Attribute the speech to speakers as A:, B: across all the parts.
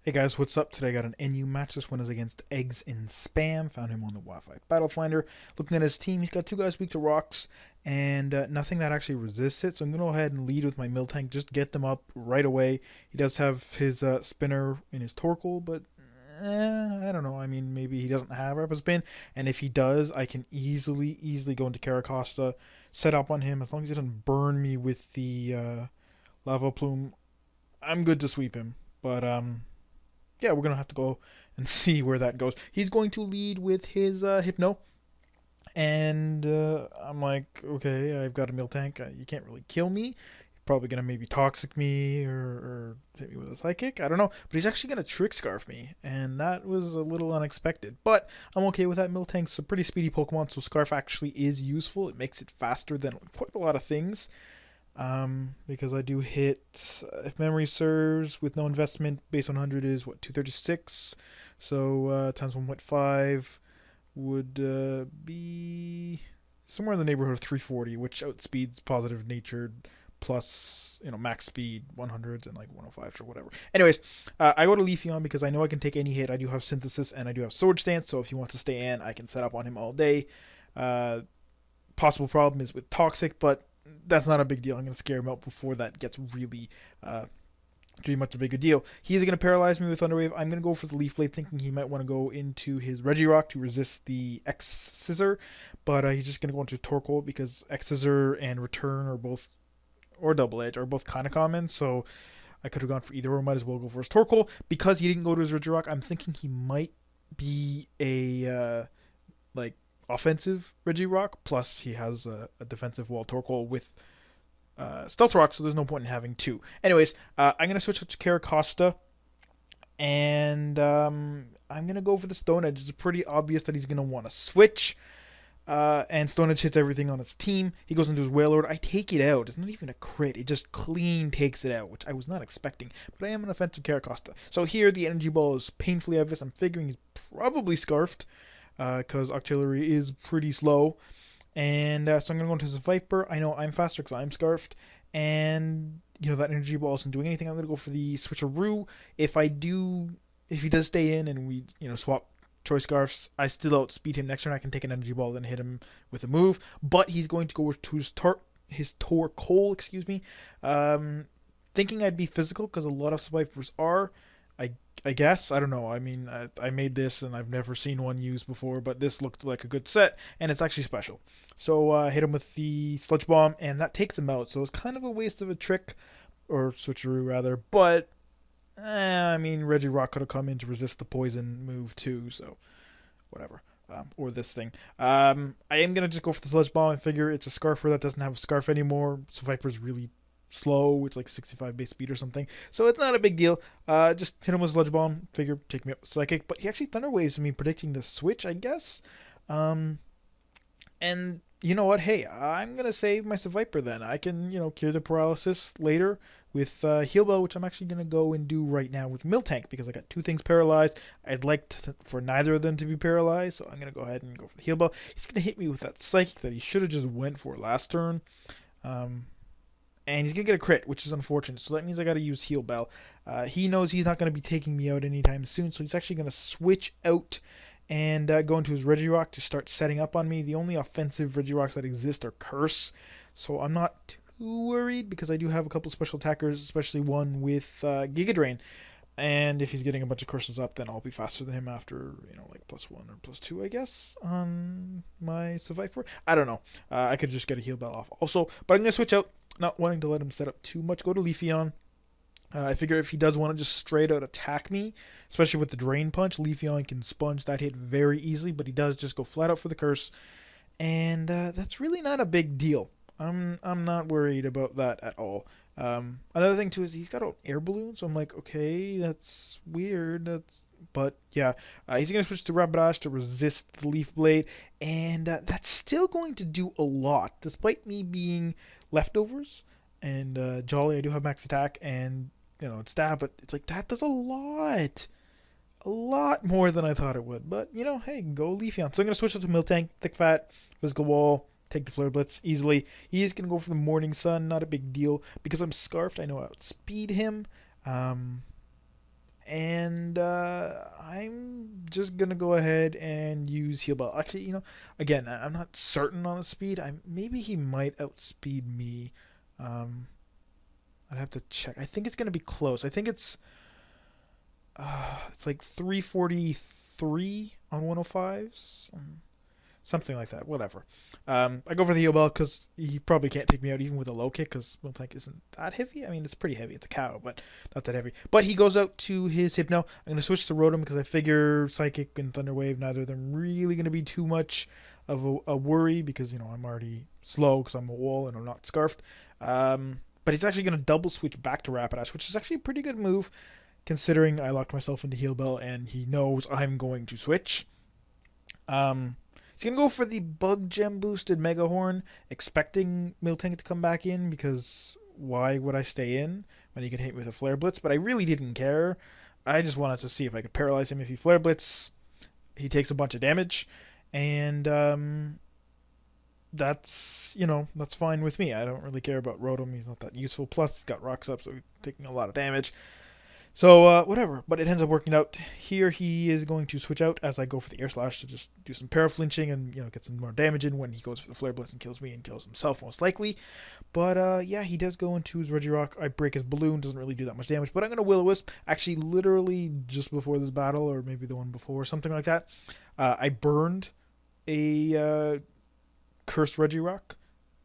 A: Hey guys, what's up? Today I got an NU match. This one is against eggzNDspam. Found him on the Wi-Fi Battle Finder. Looking at his team, he's got two guys weak to rocks and nothing that actually resists it. So I'm going to go ahead and lead with my mill tank. Just get them up right away. He does have his spinner in his Torkoal, but I don't know. I mean, maybe he doesn't have rapid spin. And if he does, I can easily go into Carracosta, set up on him. As long as he doesn't burn me with the lava plume, I'm good to sweep him. But yeah, we're gonna have to go and see where that goes. He's going to lead with his Hypno, and I'm like, okay, I've got a mill tank. You can't really kill me. He's probably gonna maybe toxic me or hit me with a psychic. I don't know, but he's actually gonna trick scarf me, and that was a little unexpected. But I'm okay with that. Mill tank's a pretty speedy Pokemon, so scarf actually is useful. It makes it faster than quite a lot of things. Because I do hit, if memory serves, with no investment, base 100 is what, 236? So times 1.5 would be somewhere in the neighborhood of 340, which outspeeds positive natured plus, max speed 100s and like 105s or whatever. Anyways, I go to Leafeon because I know I can take any hit. I do have Synthesis and I do have Sword Stance, so if he wants to stay in, I can set up on him all day. Uh, Possible problem is with Toxic, but that's not a big deal. I'm going to scare him out before that gets really too much of a big deal. He's going to paralyze me with Thunderwave. I'm going to go for the Leaf Blade, thinking he might want to go into his Regirock to resist the X Scissor, but he's just going to go into Torkoal because X Scissor and Return are both, or Double Edge, are both kind of common, so I could have gone for either or might as well go for his Torkoal. Because he didn't go to his Regirock, I'm thinking he might be a, like, offensive Regirock, plus he has a defensive wall Torkoal with Stealth Rock, so there's no point in having two. Anyways, I'm going to switch up to Carracosta, and I'm going to go for the Stone Edge. It's pretty obvious that he's going to want to switch, and Stone Edge hits everything on his team. He goes into his Wailord. I take it out. It's not even a crit. It just clean takes it out, which I was not expecting, but I am an offensive Carracosta. So here, the Energy Ball is painfully obvious. I'm figuring he's probably Scarfed, because Octillery is pretty slow. And so I'm going to go into his Viper. I know I'm faster because I'm Scarfed. And, that Energy Ball isn't doing anything. I'm going to go for the Switcheroo. If he does stay in and we, swap Choice Scarfs, I still outspeed him. Next turn I can take an Energy Ball and hit him with a move. But he's going to go to his Torkoal, excuse me. Thinking I'd be physical because a lot of Vipers are. I I guess. I don't know. I mean, I made this and I've never seen one used before, but this looked like a good set and it's actually special. So hit him with the Sludge Bomb and that takes him out. So it's kind of a waste of a trick, or switcheroo rather, but I mean, Regirock could have come in to resist the poison move too, so whatever. Or this thing. I am going to just go for the Sludge Bomb. I figure it's a Scarfer that doesn't have a Scarf anymore, so Viper's really slow. It's like 65 base speed or something. So it's not a big deal. Just hit him with Sludge Bomb. Figure take me up with Psychic. But he actually Thunder Waves me, predicting the switch, I guess. And you know what? Hey, I'm gonna save my Viper then. I can, cure the paralysis later with Heal Bell, which I'm actually gonna go and do right now with Miltank because I got two things paralyzed. I'd like for neither of them to be paralyzed, so I'm gonna go ahead and go for the Heal Bell. He's gonna hit me with that Psychic that he should have just went for last turn. And he's gonna get a crit, which is unfortunate. So that means I gotta use Heal Bell. He knows he's not gonna be taking me out anytime soon, so he's actually gonna switch out and go into his Regirock to start setting up on me. The only offensive Regirocks that exist are Curse, so I'm not too worried because I do have a couple special attackers, especially one with Giga Drain. And if he's getting a bunch of curses up, then I'll be faster than him after, like +1 or +2, I guess, on my Survivor. I don't know. I could just get a Heal Bell off also. But I'm going to switch out, not wanting to let him set up too much. Go to Leafeon. I figure if he does want to just straight out attack me, especially with the Drain Punch, Leafeon can sponge that hit very easily, but he does just go flat out for the Curse. And that's really not a big deal. I'm not worried about that at all. Another thing too is he's got an air balloon, so I'm like, okay, that's weird. But yeah, he's gonna switch to Rapidash to resist the Leaf Blade, and that's still going to do a lot, despite me being leftovers and Jolly. I do have max attack and it's stab, but it's like that does a lot more than I thought it would. But hey, go Leafeon. So I'm gonna switch up to Miltank, Thick Fat, Physical Wall. Take the Flare Blitz easily. He is going to go for the Morning Sun. Not a big deal. Because I'm Scarfed, I know I outspeed him. And I'm just gonna go ahead and use Heal Bell. Actually, again, I'm not certain on the speed. Maybe he might outspeed me. Um, I'd have to check. I think it's gonna be close. I think it's like 343 on 105s. Something like that. Whatever. I go for the heal bell because he probably can't take me out even with a low kick because Miltank isn't that heavy. I mean, it's pretty heavy. It's a cow, but not that heavy. But he goes out to his Hypno. I'm going to switch to Rotom because I figure Psychic and Thunder Wave, neither of them really going to be too much of a worry because, I'm already slow because I'm a wall and I'm not Scarfed. But he's actually going to double switch back to Rapidash, which is actually a pretty good move considering I locked myself into Heal Bell and he knows I'm going to switch. He's going to go for the Bug Gem boosted Mega Horn, expecting Miltank to come back in because why would I stay in when he could hit me with a Flare Blitz? But I really didn't care. I just wanted to see if I could paralyze him. If he Flare Blitz, he takes a bunch of damage. And that's fine with me. I don't really care about Rotom. He's not that useful. Plus, he's got Rocks up, so he's taking a lot of damage. So, whatever. But it ends up working out. Here, he is going to switch out as I go for the Air Slash to just do some para-flinching and, get some more damage in when he goes for the Flare Blitz and kills me and kills himself, most likely. But, yeah, he does go into his Regirock. I break his Balloon. Doesn't really do that much damage. But I'm going to Will-O-Wisp. Actually, literally just before this battle, or maybe the one before, something like that, I burned a Cursed Regirock.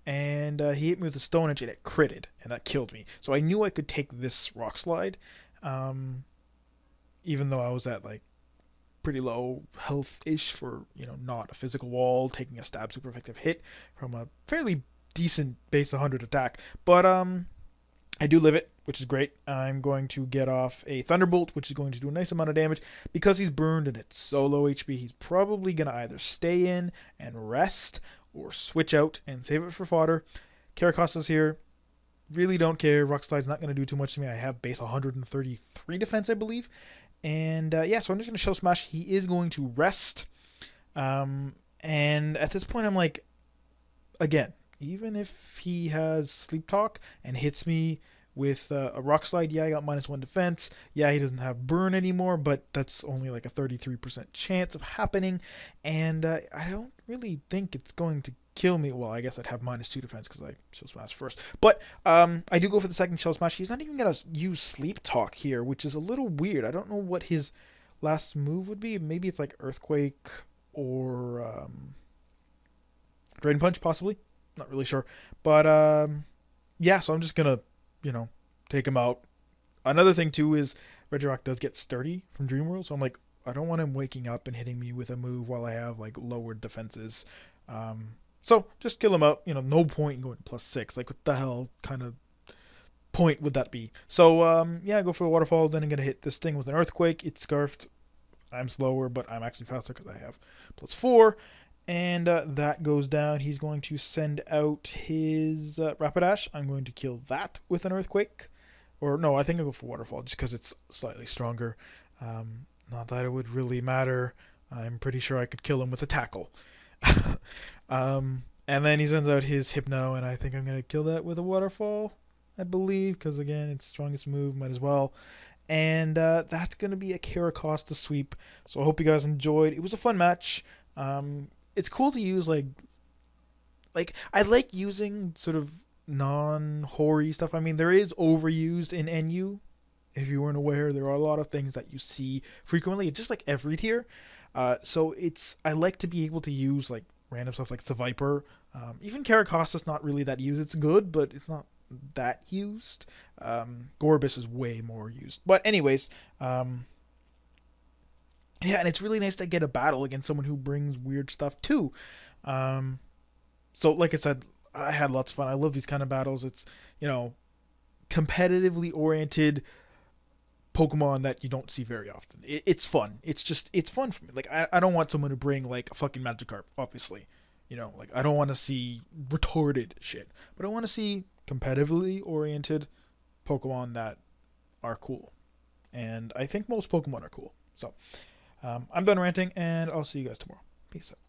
A: And he hit me with a Stone Edge and it critted. And that killed me. So I knew I could take this Rock Slide. Even though I was at like pretty low health-ish for, not a physical wall, taking a stab super effective hit from a fairly decent base 100 attack. But I do live it, which is great. I'm going to get off a Thunderbolt, which is going to do a nice amount of damage. Because he's burned and it's so low HP, he's probably going to either stay in and rest or switch out and save it for fodder. Carracosta's here. Really don't care. Rock Slide's not going to do too much to me. I have base 133 defense, I believe. And yeah, so I'm just going to Shell Smash. He is going to rest. And at this point, I'm like, again, even if he has Sleep Talk and hits me with a Rock Slide, yeah, I got -1 defense. Yeah, he doesn't have Burn anymore, but that's only like a 33% chance of happening. And I don't really think it's going to kill me. Well, I guess I'd have -2 defense because I Shell Smash first. But I do go for the second Shell Smash. He's not even going to use Sleep Talk here, which is a little weird. I don't know what his last move would be. Maybe it's like Earthquake or Drain Punch, possibly. Not really sure. But yeah, so I'm just going to, take him out. Another thing, too, is Regirock does get sturdy from Dream World. So I'm like, I don't want him waking up and hitting me with a move while I have, like, lowered defenses. So just kill him out. No point in going +6. Like, what the hell kind of point would that be? So, yeah, go for the Waterfall. Then I'm going to hit this thing with an Earthquake. It's Scarfed. I'm slower, but I'm actually faster because I have +4. And that goes down. He's going to send out his Rapidash. I'm going to kill that with an Earthquake. Or, no, I think I'll go for Waterfall just because it's slightly stronger. Not that it would really matter. I'm pretty sure I could kill him with a Tackle. And then he sends out his Hypno, and I think I'm going to kill that with a Waterfall, I believe, because, again, it's strongest move, might as well. And that's going to be a Carracosta sweep. So I hope you guys enjoyed. It was a fun match. It's cool to use, like I like using sort of non-hoary stuff. I mean, there is overused in NU. If you weren't aware, there are a lot of things that you see frequently, just like every tier. So I like to be able to use, like, random stuff like Seviper. Even Carracosta's not really that used. It's good, but it's not that used. Gorbis is way more used. But anyways, yeah, and it's really nice to get a battle against someone who brings weird stuff too. So like I said, I had lots of fun. I love these kind of battles. It's, competitively oriented Pokemon that you don't see very often. It's fun. It's fun for me. Like, I don't want someone to bring, like, a fucking Magikarp, obviously. Like, I don't want to see retarded shit. But I want to see competitively oriented Pokemon that are cool. And I think most Pokemon are cool. So, I'm done ranting, and I'll see you guys tomorrow. Peace out.